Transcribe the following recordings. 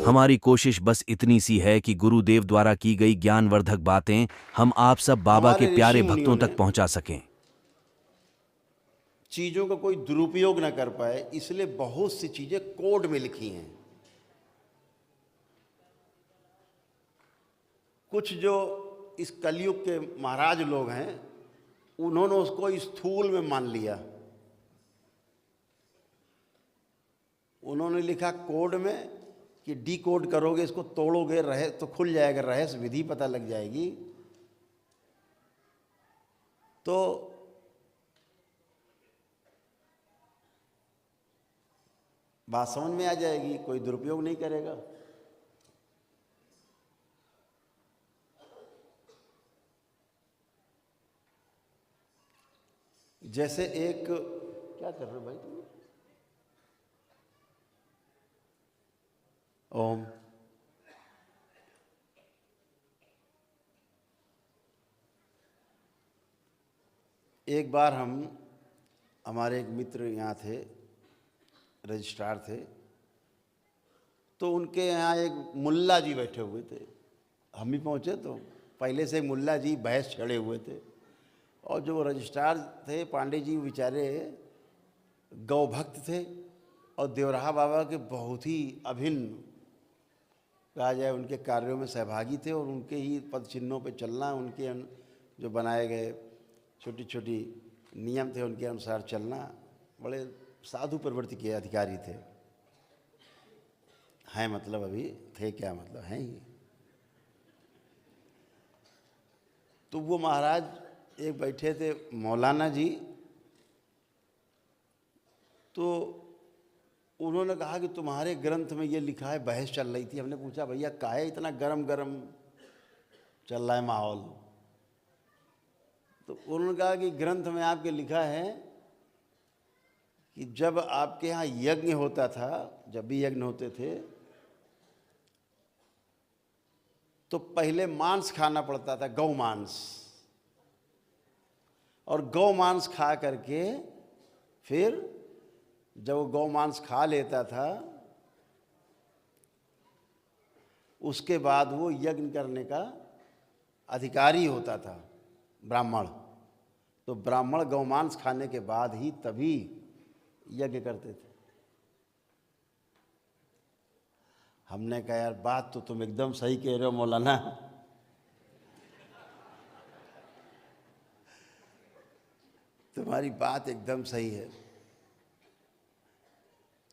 हमारी कोशिश बस इतनी सी है कि गुरुदेव द्वारा की गई ज्ञानवर्धक बातें हम आप सब बाबा के हमारे ऋषि प्यारे मुनियों भक्तों ने तक पहुंचा सकें। चीज़ों का कोई दुरुपयोग ना कर पाए, इसलिए बहुत सी चीज़ें कोड में लिखी हैं। कुछ जो इस कलयुग के महाराज लोग हैं, उन्होंने उसको स्थूल में मान लिया। उन्होंने लिखा कोड में कि डी कोड करोगे, इसको तोड़ोगे रहे तो खुल जाएगा, रहस्य विधि पता लग जाएगी, तो बात समझ में आ जाएगी, कोई दुरुपयोग नहीं करेगा। जैसे एक, क्या कर रहे हो भाई तुम? ओम। एक बार हमारे एक मित्र यहाँ थे, रजिस्ट्रार थे, तो उनके यहाँ एक मुल्ला जी बैठे हुए थे। हम भी पहुँचे तो पहले से मुल्ला जी भैंस चढ़े हुए थे, और जो रजिस्ट्रार थे पांडे जी, बेचारे गौ भक्त थे और देवराहा बाबा के बहुत ही अभिन्न, कहा जाए, उनके कार्यों में सहभागी थे, और उनके ही पद चिन्हों पे चलना, उनके जो बनाए गए छोटी छोटी नियम थे उनके अनुसार चलना, बड़े साधु प्रवृत्ति के अधिकारी थे। हैं मतलब अभी थे, क्या मतलब हैं ही। तो वो महाराज एक बैठे थे, मौलाना जी, तो उन्होंने कहा कि तुम्हारे ग्रंथ में ये लिखा है, बहस चल रही थी। हमने पूछा भैया काहे इतना गरम गरम चल रहा है माहौल? तो उन्होंने कहा कि ग्रंथ में आपके लिखा है कि जब आपके यहाँ यज्ञ होता था, जब भी यज्ञ होते थे, तो पहले मांस खाना पड़ता था, गौ मांस, और गौ मांस खा करके फिर जब वो गौ मांस खा लेता था, उसके बाद वो यज्ञ करने का अधिकारी होता था, ब्राह्मण। तो ब्राह्मण गौ मांस खाने के बाद ही तभी यज्ञ करते थे। हमने कहा यार बात तो तुम एकदम सही कह रहे हो मौलाना, तुम्हारी बात एकदम सही है।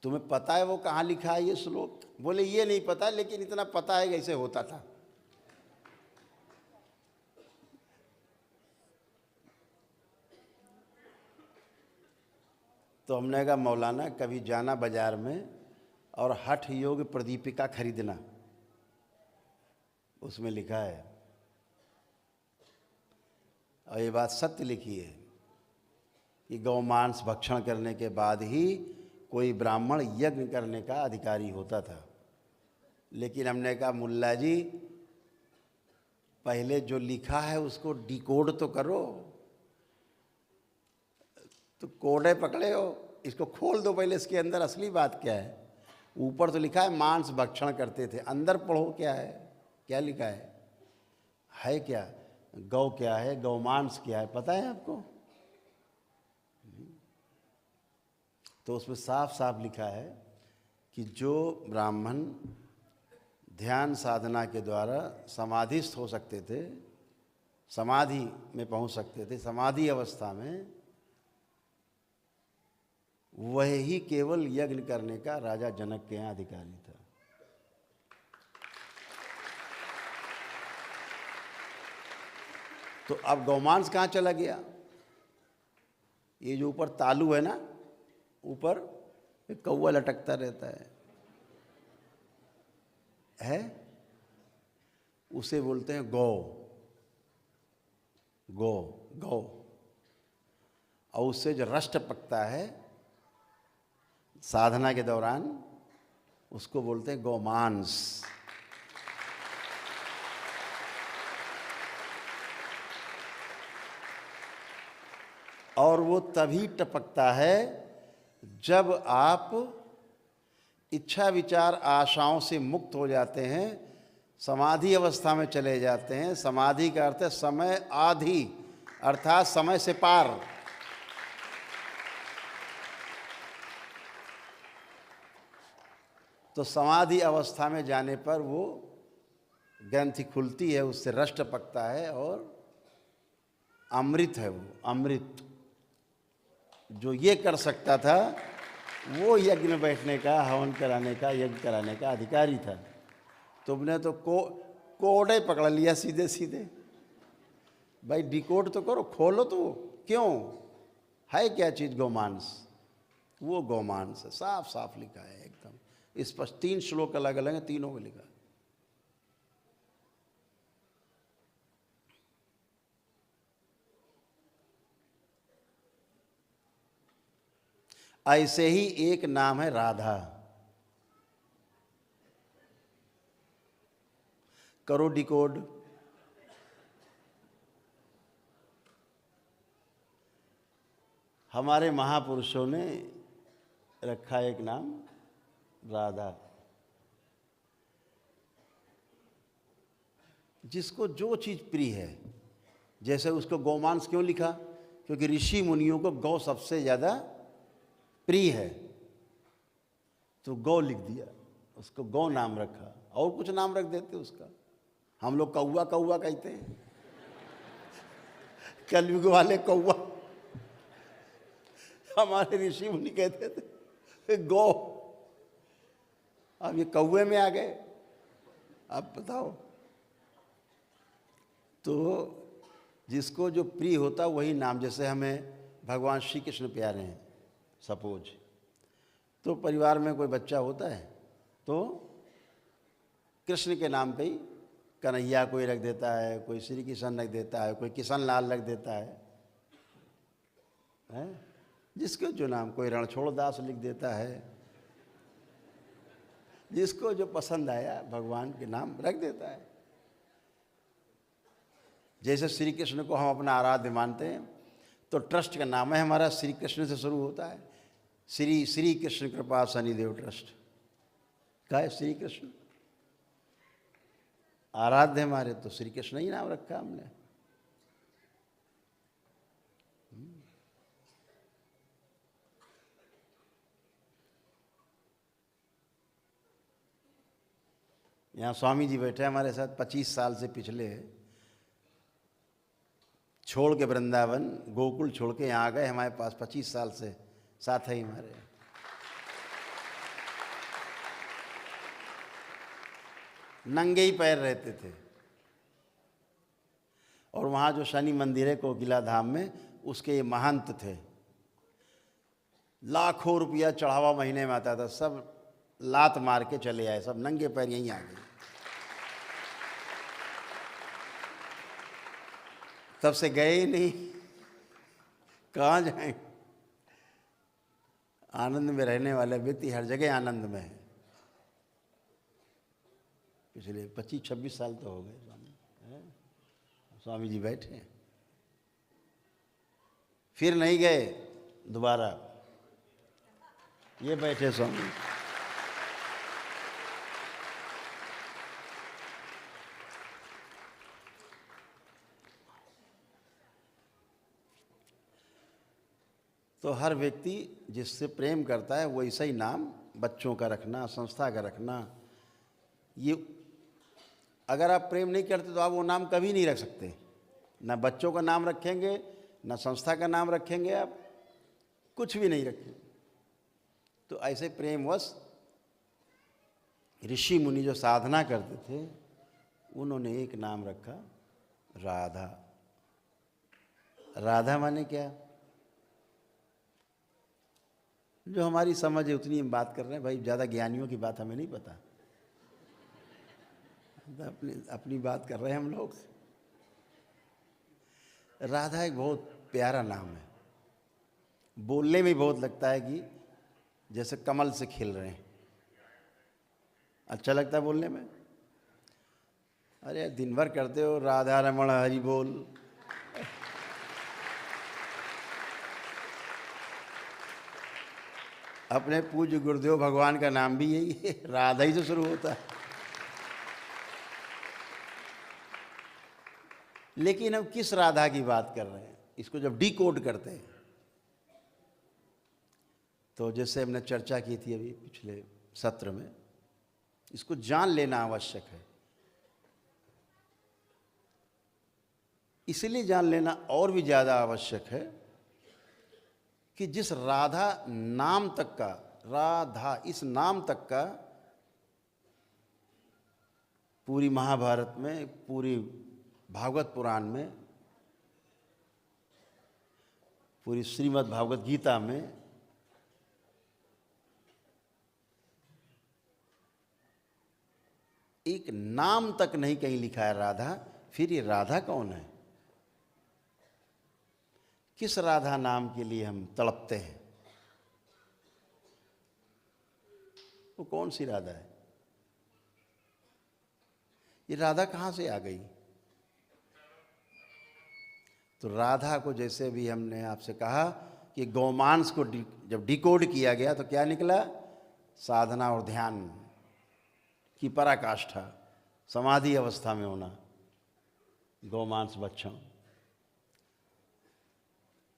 तुम्हें पता है वो कहाँ लिखा है ये श्लोक? बोले ये नहीं पता, लेकिन इतना पता है कि ऐसे होता था। तो हमने कहा मौलाना कभी जाना बाजार में और हठ योग प्रदीपिका खरीदना, उसमें लिखा है, और ये बात सत्य लिखी है कि गौ मांस भक्षण करने के बाद ही कोई ब्राह्मण यज्ञ करने का अधिकारी होता था। लेकिन हमने कहा मुल्ला जी पहले जो लिखा है उसको डिकोड तो करो, तो कोडे पकड़े हो, इसको खोल दो पहले, इसके अंदर असली बात क्या है। ऊपर तो लिखा है मांस भक्षण करते थे, अंदर पढ़ो क्या है, क्या लिखा है क्या, गौ क्या है, गौ मांस क्या है, पता है आपको? तो उसमें साफ साफ लिखा है कि जो ब्राह्मण ध्यान साधना के द्वारा समाधिस्थ हो सकते थे, समाधि में पहुंच सकते थे, समाधि अवस्था में, वह ही केवल यज्ञ करने का राजा जनक के यहाँ अधिकारी था। तो अब गौमांस कहाँ चला गया? ये जो ऊपर तालू है ना, ऊपर एक कौवा लटकता रहता है, उसे बोलते हैं गौ, गौ गौ। और उससे जो रष्ट पकता है साधना के दौरान, उसको बोलते हैं गौमांस। और वो तभी टपकता है जब आप इच्छा विचार आशाओं से मुक्त हो जाते हैं, समाधि अवस्था में चले जाते हैं। समाधि का अर्थ है समय आधि, अर्थात समय से पार। तो समाधि अवस्था में जाने पर वो ग्रंथि खुलती है, उससे रस टपकता है और अमृत है वो, अमृत। जो ये कर सकता था वो यज्ञ में बैठने का, हवन कराने का, यज्ञ कराने का अधिकारी था। तुमने तो कोड़े पकड़ लिया सीधे सीधे। भाई डिकोड तो करो, खोलो तो। क्यों है क्या चीज़? गोमांस। वो गोमांस है, साफ साफ लिखा है एकदम स्पष्ट। 3 श्लोक अलग अलग हैं, तीनों में लिखा है। ऐसे ही एक नाम है राधा। करो डिकोड। हमारे महापुरुषों ने रखा एक नाम राधा। जिसको जो चीज़ प्रिय है, जैसे उसको गौमांस क्यों लिखा? क्योंकि ऋषि मुनियों को गौ सबसे ज़्यादा प्रिय है, तो गौ लिख दिया, उसको गौ नाम रखा। और कुछ नाम रख देते उसका। हम लोग कौआ कौआ कहते हैं, कलयुग वाले कौआ। हमारे ऋषि मुनि कहते थे गौ। अब ये कौए में आ गए। अब बताओ। तो जिसको जो प्रिय होता वही नाम। जैसे हमें भगवान श्री कृष्ण प्यारे हैं सपोज, तो परिवार में कोई बच्चा होता है तो कृष्ण के नाम पे ही कन्हैया कोई रख देता है, कोई श्री कृष्ण रख देता है, कोई किशन लाल रख देता है? जिसको जो नाम, कोई रणछोड़ दास लिख देता है। जिसको जो पसंद आया भगवान के नाम रख देता है। जैसे श्री कृष्ण को हम अपना आराध्य मानते हैं, तो ट्रस्ट का नाम है हमारा श्री कृष्ण से शुरू होता है। श्री कृष्ण कृपा शनिदेव ट्रस्ट का है श्री कृष्ण। आराध्य हमारे, तो श्री कृष्ण ही नाम रखा हमने। यहाँ स्वामी जी बैठे हमारे साथ 25 साल से पिछले, छोड़ के वृंदावन गोकुल छोड़ के यहाँ आ गए हमारे पास। 25 साल से साथ है हमारे। नंगे ही पैर रहते थे। और वहाँ जो शनि मंदिर है कोकिला धाम में, उसके ये महंत थे। लाखों रुपया चढ़ावा महीने में आता था, सब लात मार के चले आए, सब नंगे पैर यहीं आ गए। तब से गए ही नहीं। कहाँ जाएं? आनंद में रहने वाला व्यक्ति हर जगह आनंद में है। पिछले 25-26 साल तो हो गए स्वामी जी बैठे। फिर नहीं गए दोबारा, ये बैठे स्वामी। तो हर व्यक्ति जिससे प्रेम करता है वो ऐसा ही नाम बच्चों का रखना, संस्था का रखना। ये अगर आप प्रेम नहीं करते तो आप वो नाम कभी नहीं रख सकते। ना बच्चों का नाम रखेंगे, ना संस्था का नाम रखेंगे, आप कुछ भी नहीं रखेंगे। तो ऐसे प्रेमवश ऋषि मुनि जो साधना करते थे, उन्होंने एक नाम रखा राधा। राधा माने क्या? जो हमारी समझ है उतनी हम बात कर रहे हैं भाई, ज़्यादा ज्ञानियों की बात हमें नहीं पता। अपनी बात कर रहे हैं हम लोग। राधा एक बहुत प्यारा नाम है। बोलने में बहुत लगता है कि जैसे कमल से खिल रहे हैं। अच्छा लगता है बोलने में। अरे दिन भर करते हो राधा रमण हरि बोल। अपने पूज्य गुरुदेव भगवान का नाम भी यही है, राधा ही से शुरू होता है। लेकिन हम किस राधा की बात कर रहे हैं, इसको जब डिकोड करते हैं तो जैसे हमने चर्चा की थी अभी पिछले सत्र में, इसको जान लेना आवश्यक है। इसलिए जान लेना और भी ज़्यादा आवश्यक है कि जिस राधा नाम तक का, राधा इस नाम तक का पूरी महाभारत में, पूरी भागवत पुराण में, पूरी श्रीमद् भागवत गीता में एक नाम तक नहीं कहीं लिखा है राधा, फिर ये राधा कौन है? किस राधा नाम के लिए हम तड़पते हैं? वो कौन सी राधा है? ये राधा कहाँ से आ गई? तो राधा को जैसे भी हमने आपसे कहा कि गौमांस को जब डिकोड किया गया तो क्या निकला? साधना और ध्यान की पराकाष्ठा, समाधि अवस्था में होना, गौमांस भक्षण।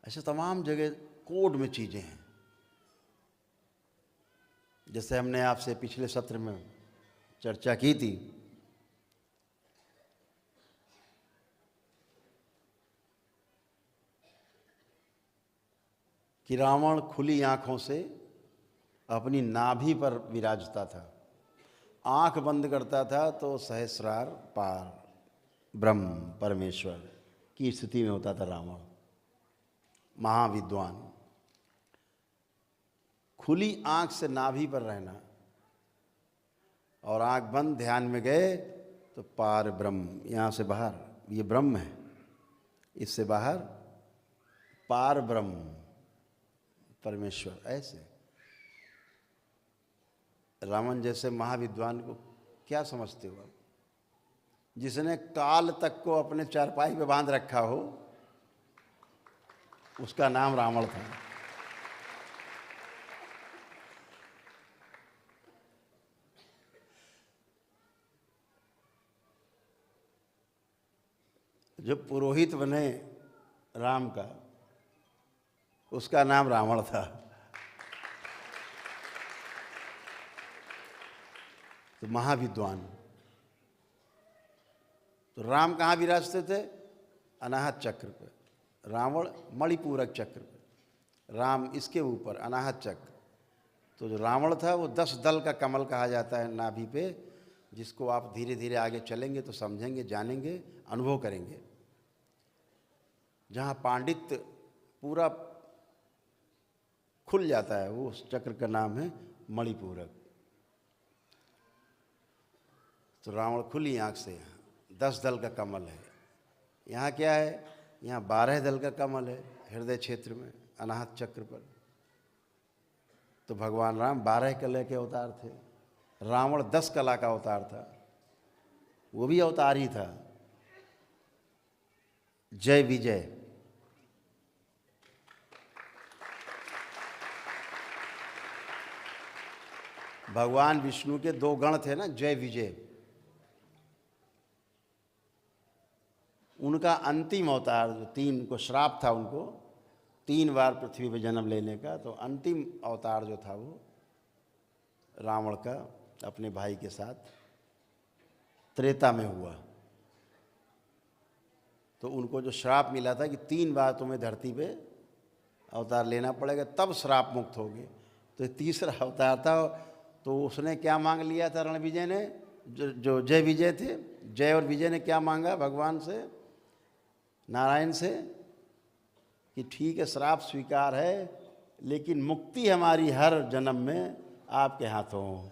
ऐसे तमाम जगह कोड में चीज़ें हैं। जैसे हमने आपसे पिछले सत्र में चर्चा की थी कि रावण खुली आंखों से अपनी नाभि पर विराजता था, आंख बंद करता था तो सहस्रार पार ब्रह्म परमेश्वर की स्थिति में होता था रावण, महाविद्वान। खुली आंख से नाभि पर रहना और आंख बंद ध्यान में गए तो पार ब्रह्म, यहाँ से बाहर ये ब्रह्म है, इससे बाहर पार ब्रह्म परमेश्वर। ऐसे रावण जैसे महाविद्वान को क्या समझते हो आप? जिसने काल तक को अपने चारपाई पे बांध रखा हो, उसका नाम रावण था। जो पुरोहित बने राम का, उसका नाम रावण था। तो महाविद्वान। तो राम कहाँ विराजते थे? अनाहत चक्र पे, रावण मणिपूरक चक्र पे, राम इसके ऊपर अनाहत चक्र। तो जो रावण था वो 10 दल का कमल कहा जाता है नाभि पे, जिसको आप धीरे धीरे आगे चलेंगे तो समझेंगे, जानेंगे, अनुभव करेंगे। जहाँ पांडित्य पूरा खुल जाता है, वो उस चक्र का नाम है मणिपूरक। तो रावण खुली आंख से, यहाँ 10 दल का कमल है। यहाँ क्या है? यहाँ 12 दल का कमल है हृदय क्षेत्र में, अनाहत चक्र पर। तो भगवान राम 12 कला के अवतार थे, रावण 10 कला का अवतार था, वो भी अवतार ही था। जय विजय। भगवान विष्णु के 2 गण थे ना, जय विजय। उनका अंतिम अवतार जो 3 को श्राप था, उनको 3 बार पृथ्वी पर जन्म लेने का, तो अंतिम अवतार जो था वो रावण का अपने भाई के साथ त्रेता में हुआ। तो उनको जो श्राप मिला था कि 3 बार तुम्हें धरती पे अवतार लेना पड़ेगा तब श्राप मुक्त होगे, तो तीसरा अवतार था। तो उसने क्या मांग लिया था रणविजय ने, जो जय विजय थे, जय और विजय ने क्या मांगा भगवान से, नारायण से, कि ठीक है श्राप स्वीकार है, लेकिन मुक्ति हमारी हर जन्म में आपके हाथों हो।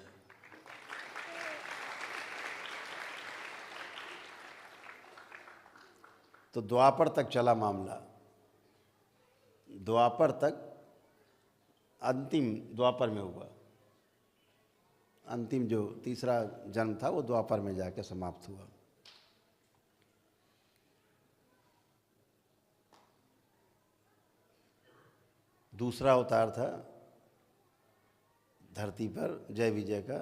तो द्वापर तक चला मामला, द्वापर तक, अंतिम द्वापर में हुआ। अंतिम जो तीसरा जन्म था वो द्वापर में जाके समाप्त हुआ। दूसरा अवतार था धरती पर जय विजय का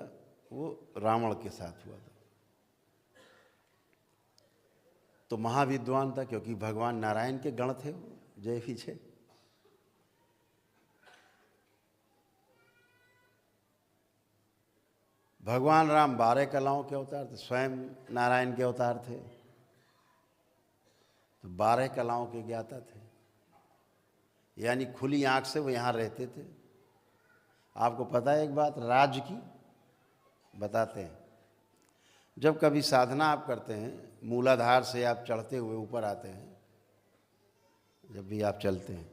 वो रावण के साथ हुआ था। तो महाविद्वान था, क्योंकि भगवान नारायण के गण थे वो जय विजय। भगवान राम 12 कलाओं के अवतार थे, स्वयं नारायण के अवतार थे, तो 12 कलाओं के ज्ञाता थे। यानी खुली आंख से वो यहाँ रहते थे। आपको पता है एक बात राज्य की बताते हैं, जब कभी साधना आप करते हैं, मूलाधार से आप चढ़ते हुए ऊपर आते हैं, जब भी आप चलते हैं,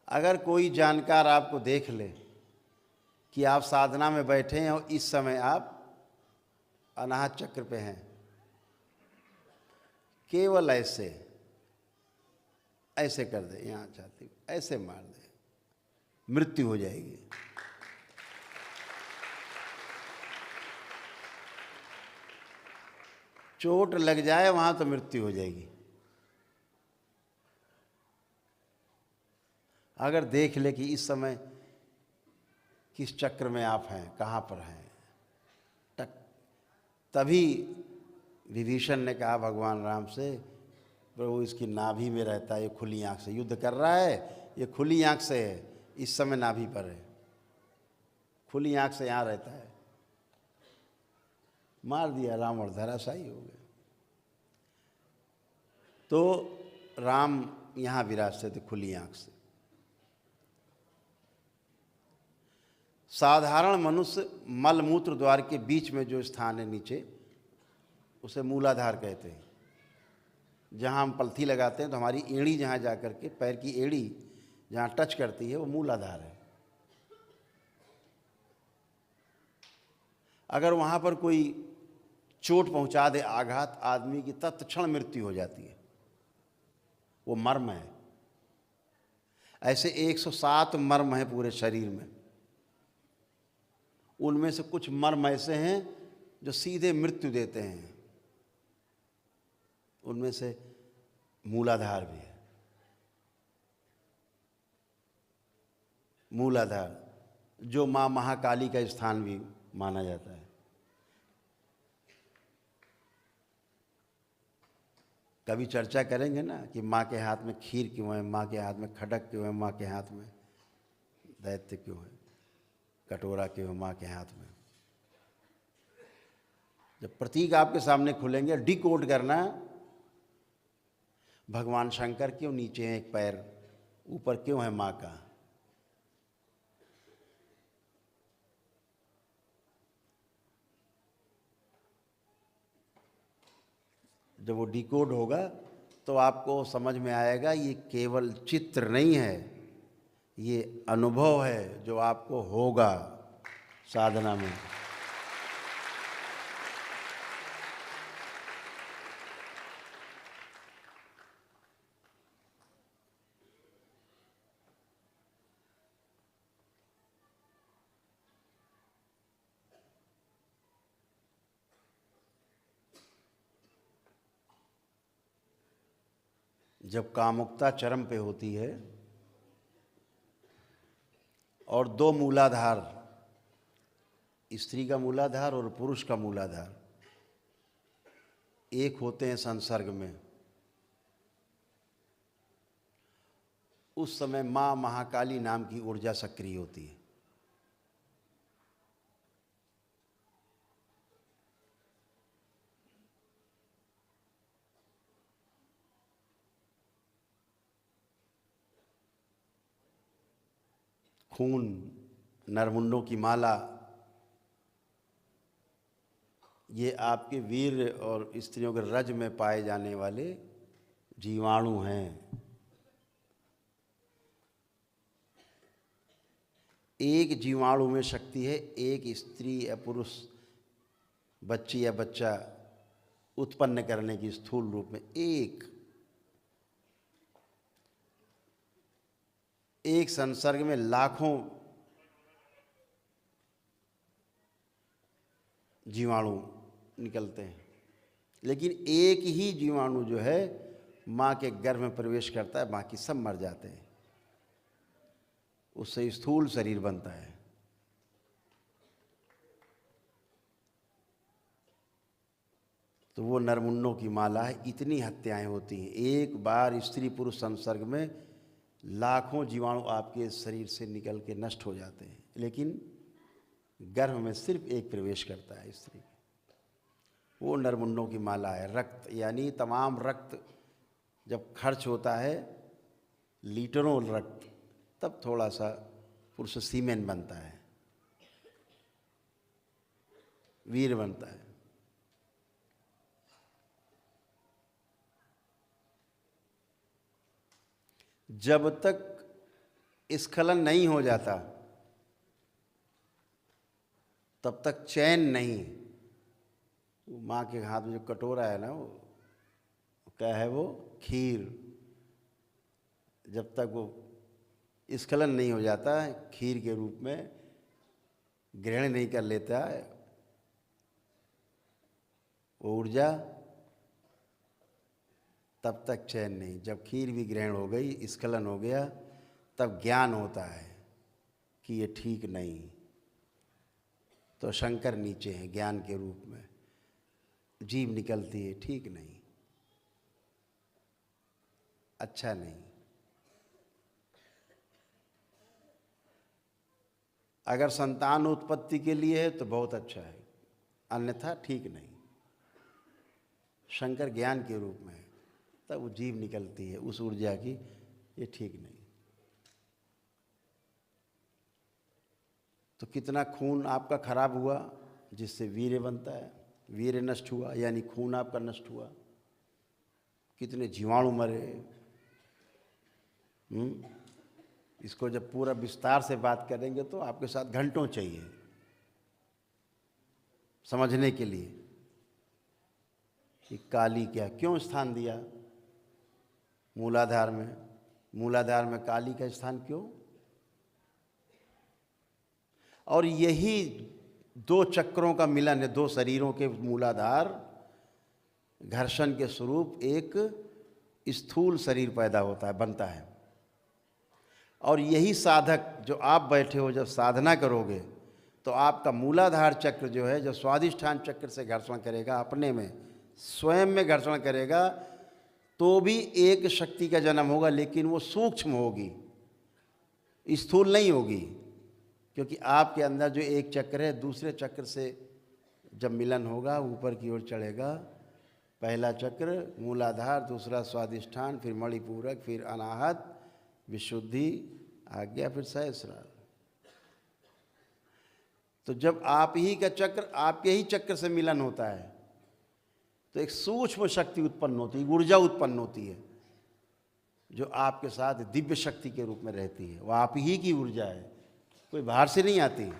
अगर कोई जानकार आपको देख ले कि आप साधना में बैठे हैं और इस समय आप अनाहत चक्र पे हैं, केवल ऐसे ऐसे कर दे, यहाँ चाहती ऐसे मार दे, मृत्यु हो जाएगी। चोट लग जाए वहां तो मृत्यु हो जाएगी। अगर देख ले कि इस समय किस चक्र में आप हैं, कहाँ पर हैं, तभी विभीषण ने कहा भगवान राम से, प्रभु इसकी नाभि में रहता है, ये खुली आंख से युद्ध कर रहा है, ये खुली आंख से है, इस समय नाभि पर है, खुली आंख से यहाँ रहता है। मार दिया, रावण धराशायी हो गए। तो राम यहाँ विराजते थे खुली आंख से। साधारण मनुष्य मलमूत्र द्वार के बीच में जो स्थान है नीचे, उसे मूलाधार कहते हैं। जहाँ हम पलथी लगाते हैं तो हमारी एड़ी जहाँ जा कर के, पैर की एड़ी जहाँ टच करती है, वो मूलाधार है। अगर वहाँ पर कोई चोट पहुँचा दे, आघात, आदमी की तत्क्षण मृत्यु हो जाती है, वो मर्म है। ऐसे 107 मर्म हैं पूरे शरीर में। उनमें से कुछ मर्म ऐसे हैं जो सीधे मृत्यु देते हैं, उनमें से मूलाधार भी है। मूलाधार जो माँ महाकाली का स्थान भी माना जाता है। कभी चर्चा करेंगे ना कि माँ के हाथ में खीर क्यों है, माँ के हाथ में खडक क्यों है, माँ के हाथ में दैत्य क्यों है, कटोरा क्यों है माँ के हाथ में। जब प्रतीक आपके सामने खुलेंगे, डिकोड करना, भगवान शंकर क्यों नीचे हैं, एक पैर ऊपर क्यों है माँ का। जब वो डिकोड होगा तो आपको समझ में आएगा ये केवल चित्र नहीं है, ये अनुभव है जो आपको होगा साधना में। जब कामुकता चरम पे होती है और दो मूलाधार, स्त्री का मूलाधार और पुरुष का मूलाधार एक होते हैं संसर्ग में, उस समय माँ महाकाली नाम की ऊर्जा सक्रिय होती है। खून, नरमुंडों की माला, ये आपके वीर और स्त्रियों के रज में पाए जाने वाले जीवाणु हैं। एक जीवाणु में शक्ति है, एक स्त्री या पुरुष, बच्ची या बच्चा उत्पन्न करने की स्थूल रूप में एक संसर्ग में लाखों जीवाणु निकलते हैं, लेकिन एक ही जीवाणु जो है माँ के गर्भ में प्रवेश करता है, बाकी सब मर जाते हैं। उससे स्थूल शरीर बनता है। तो वो नरमुन्नों की माला है। इतनी हत्याएं होती हैं एक बार स्त्री पुरुष संसर्ग में, लाखों जीवाणु आपके शरीर से निकल के नष्ट हो जाते हैं, लेकिन गर्भ में सिर्फ एक प्रवेश करता है स्त्री। वो नरमुन्नों की माला है। रक्त यानी तमाम रक्त जब खर्च होता है, लीटरों रक्त, तब थोड़ा सा पुरुष सीमेन बनता है, वीर बनता है। जब तक स्खलन नहीं हो जाता तब तक चैन नहीं। वो माँ के हाथ में जो कटोरा है ना, वो क्या है, वो खीर। जब तक वो स्खलन नहीं हो जाता है, खीर के रूप में ग्रहण नहीं कर लेता है वो ऊर्जा, तब तक चैन नहीं। जब खीर भी ग्रहण हो गई, स्खलन हो गया, तब ज्ञान होता है कि ये ठीक नहीं। तो शंकर नीचे हैं ज्ञान के रूप में, जीव निकलती है, ठीक नहीं, अच्छा नहीं। अगर संतान उत्पत्ति के लिए है तो बहुत अच्छा है, अन्यथा ठीक नहीं। शंकर ज्ञान के रूप में है, तब वो जीव निकलती है उस ऊर्जा की, ये ठीक नहीं। तो कितना खून आपका खराब हुआ जिससे वीर्य बनता है, वीर्य नष्ट हुआ यानी खून आपका नष्ट हुआ। कितने जीवाणु मरे। इसको जब पूरा विस्तार से बात करेंगे तो आपके साथ घंटों चाहिए समझने के लिए कि काली क्या, क्यों स्थान दिया मूलाधार में। मूलाधार में काली का स्थान क्यों? और यही दो चक्रों का मिलन है, दो शरीरों के मूलाधार घर्षण के स्वरूप एक स्थूल शरीर पैदा होता है, बनता है। और यही साधक जो आप बैठे हो, जब साधना करोगे तो आपका मूलाधार चक्र जो है, जो स्वादिष्ठान चक्र से घर्षण करेगा, अपने में स्वयं में घर्षण करेगा, तो भी एक शक्ति का जन्म होगा, लेकिन वो सूक्ष्म होगी, स्थूल नहीं होगी। क्योंकि आपके अंदर जो एक चक्र है, दूसरे चक्र से जब मिलन होगा ऊपर की ओर चढ़ेगा। पहला चक्र मूलाधार, दूसरा स्वादिष्ठान, फिर मणिपूरक, फिर अनाहत, विशुद्धि, आज्ञा, फिर सहस्रार। तो जब आप ही का चक्र, आपके ही चक्र से मिलन होता है तो एक सूक्ष्म शक्ति उत्पन्न होती है, ऊर्जा उत्पन्न होती है, जो आपके साथ दिव्य शक्ति के रूप में रहती है। वो आप ही की ऊर्जा है, कोई बाहर से नहीं आती।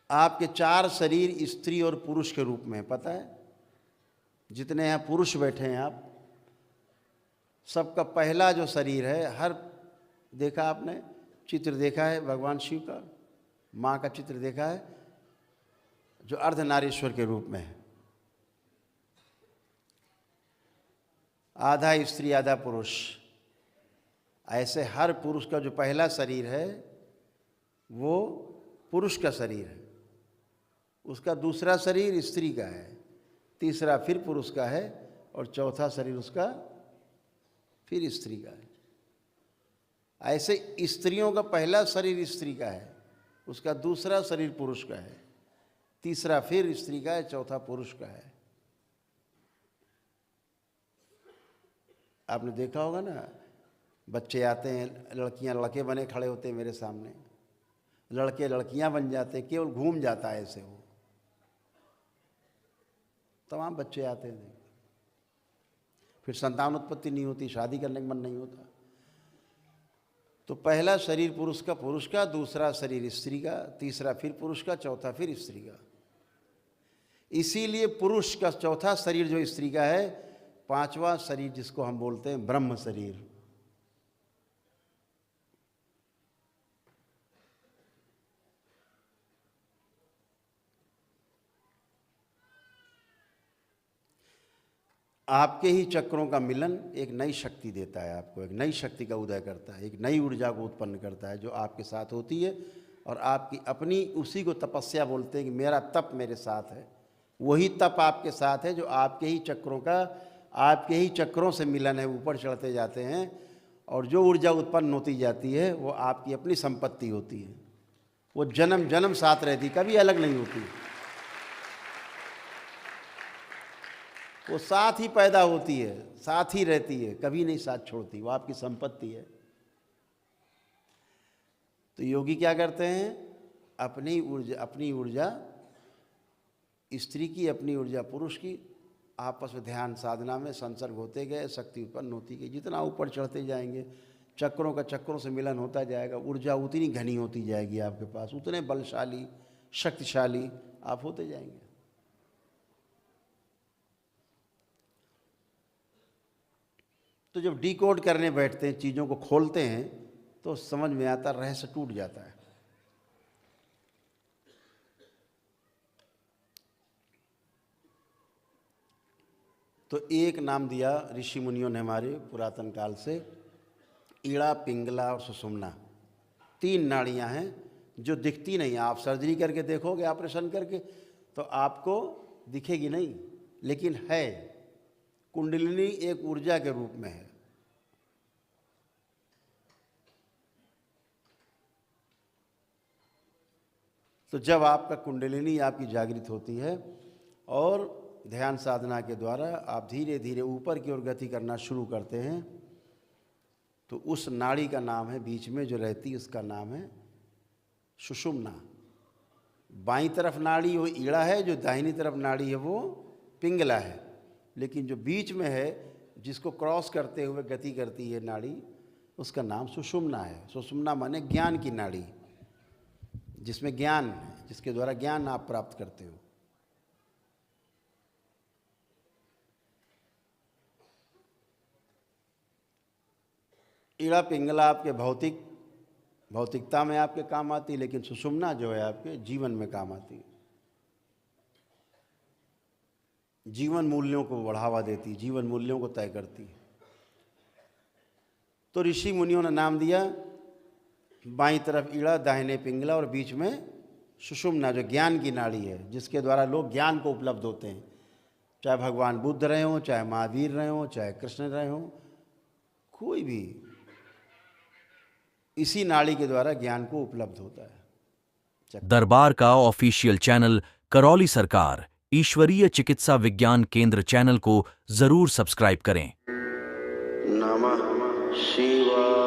आपके चार शरीर स्त्री और पुरुष के रूप में, पता है? जितने यहाँ पुरुष बैठे हैं आप सबका पहला जो शरीर है, हर देखा आपने चित्र देखा है भगवान शिव का, माँ का चित्र देखा है जो अर्धनारीश्वर के रूप में है, आधा स्त्री आधा पुरुष। ऐसे हर पुरुष का जो पहला शरीर है वो पुरुष का शरीर है, उसका दूसरा शरीर स्त्री का है, तीसरा फिर पुरुष का है, और चौथा शरीर उसका फिर स्त्री का है। ऐसे स्त्रियों का पहला शरीर स्त्री का है, उसका दूसरा शरीर पुरुष का है, तीसरा फिर स्त्री का है, चौथा पुरुष का है। आपने देखा होगा ना, बच्चे आते हैं, लड़कियां लड़के बने खड़े होते हैं मेरे सामने, लड़के लड़कियां बन जाते हैं, केवल घूम जाता है ऐसे। वो तमाम बच्चे आते हैं, फिर संतान उत्पत्ति नहीं होती, शादी करने का मन नहीं होता। तो पहला शरीर पुरुष का, दूसरा शरीर स्त्री का, तीसरा फिर पुरुष का, चौथा फिर स्त्री का। इसीलिए पुरुष का चौथा शरीर जो स्त्री का है, पांचवा शरीर जिसको हम बोलते हैं ब्रह्म शरीर। आपके ही चक्रों का मिलन एक नई शक्ति देता है आपको, एक नई शक्ति का उदय करता है, एक नई ऊर्जा को उत्पन्न करता है जो आपके साथ होती है। और आपकी अपनी, उसी को तपस्या बोलते हैं कि मेरा तप मेरे साथ है। वही तप आपके साथ है जो आपके ही चक्रों का, आपके ही चक्रों से मिलन है, ऊपर चढ़ते जाते हैं। और जो ऊर्जा उत्पन्न होती जाती है वो आपकी अपनी संपत्ति होती है, वो जन्म जन्म साथ रहती, कभी अलग नहीं होती। वो साथ ही पैदा होती है, साथ ही रहती है, कभी नहीं साथ छोड़ती, वो आपकी संपत्ति है। तो योगी क्या करते हैं, अपनी ऊर्जा स्त्री की, अपनी ऊर्जा पुरुष की, आपस में ध्यान साधना में संसर्ग होते गए, शक्ति उत्पन्न होती गई। जितना ऊपर चढ़ते जाएंगे, चक्रों का चक्रों से मिलन होता जाएगा, ऊर्जा उतनी घनी होती जाएगी आपके पास, उतने बलशाली शक्तिशाली आप होते जाएंगे। तो जब डिकोड करने बैठते हैं, चीज़ों को खोलते हैं, तो समझ में आता, रहस्य टूट जाता है। तो एक नाम दिया ऋषि मुनियों ने हमारे पुरातन काल से, ईड़ा, पिंगला और सुषुम्ना। 3 नाड़ियां हैं जो दिखती नहीं। आप सर्जरी करके देखोगे, ऑपरेशन करके, तो आपको दिखेगी नहीं, लेकिन है। कुंडलिनी एक ऊर्जा के रूप में है। तो जब आपका कुंडलिनी आपकी जागृत होती है और ध्यान साधना के द्वारा आप धीरे धीरे ऊपर की ओर गति करना शुरू करते हैं, तो उस नाड़ी का नाम है, बीच में जो रहती है उसका नाम है सुषुम्ना। बाईं तरफ नाड़ी वो ईड़ा है, जो दाहिनी तरफ नाड़ी है वो पिंगला है। लेकिन जो बीच में है, जिसको क्रॉस करते हुए गति करती है नाड़ी, उसका नाम सुषुम्ना है। सुषुम्ना माने ज्ञान की नाड़ी, जिसमें ज्ञान है, जिसके द्वारा ज्ञान आप प्राप्त करते हो। ईड़ा पिंगला आपके भौतिकता में आपके काम आती है, लेकिन सुषुम्ना जो है आपके जीवन में काम आती है। जीवन मूल्यों को बढ़ावा देती, जीवन मूल्यों को तय करती है। तो ऋषि मुनियों ने नाम दिया, बाईं तरफ ईड़ा, दाहिने पिंगला और बीच में सुषुम्ना, जो ज्ञान की नाड़ी है, जिसके द्वारा लोग ज्ञान को उपलब्ध होते हैं। चाहे भगवान बुद्ध रहे हों, चाहे महावीर रहे हों, चाहे कृष्ण रहे हों, कोई भी इसी नाड़ी के द्वारा ज्ञान को उपलब्ध होता है। दरबार का ऑफिशियल चैनल करौली सरकार ईश्वरीय चिकित्सा विज्ञान केंद्र चैनल को जरूर सब्सक्राइब करें। नमः शिवाय।